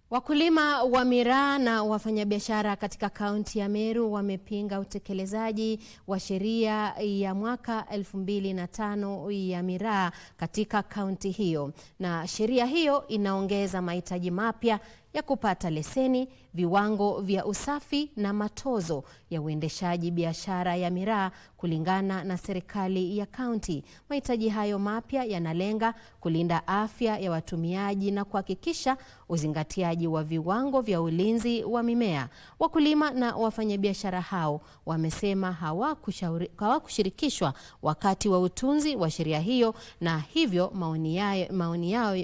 Wakulima wa miraa na wafanyabiashara katika kaunti ya Meru wamepinga utekelezaji wa sheria ya mwaka 2005 ya miraa katika kaunti hiyo. Na sheria hiyo inaongeza mahitaji mapya ya kupata leseni, viwango vya usafi na matozo ya uendeshaji biashara ya miraa kulingana na serikali ya kaunti. Mahitaji hayo mapya yanalenga kulinda afya ya watumiaji na kuhakikisha uzingatiaji wa viwango vya ulinzi wa mimea. Wakulima na wafanyabiashara hao wamesema hawakushirikishwa wakati wa utunzi wa sheria hiyo na hivyo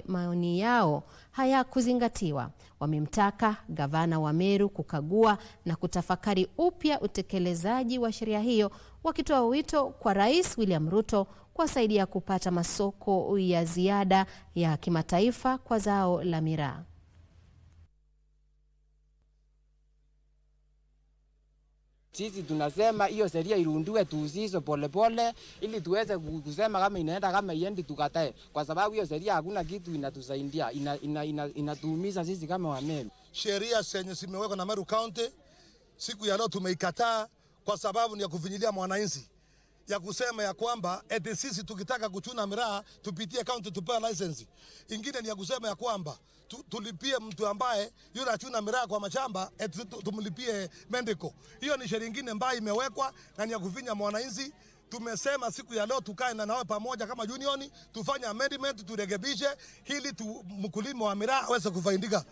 maoni yao hayakuzingatiwa. Wamemtaka gavana wa Meru kukagua na kutafakari upya utekelezaji wa sheria hiyo, wakitoa wito kwa Rais William Ruto kuwasaidia kupata masoko ya ziada ya kimataifa kwa zao la miraa. Sisi tunasema hiyo sheria irundue tuuzizo polepole ili tuweze kusema kama inaenda kama iendi tukatae, kwa sababu hiyo sheria hakuna kitu inatusaidia, inatuumiza sisi kama Wameru. Sheria zenye zimewekwa na Meru County siku ya leo tumeikataa kwa sababu ni ya kufinyilia mwananchi, ya kusema ya kwamba eti sisi tukitaka kuchuna miraa tupitie county tupewe license. Ingine ni ya kusema ya kwamba tulipie mtu ambaye yule achuna miraa kwa mashamba eti tumlipie medical. Hiyo ni sheria nyingine ambayo imewekwa na ni ya kufinya mwananchi. Tumesema siku ya leo tukae na nawe pamoja kama union tufanye amendment turekebishe ili mkulima wa miraa aweze kufaidika.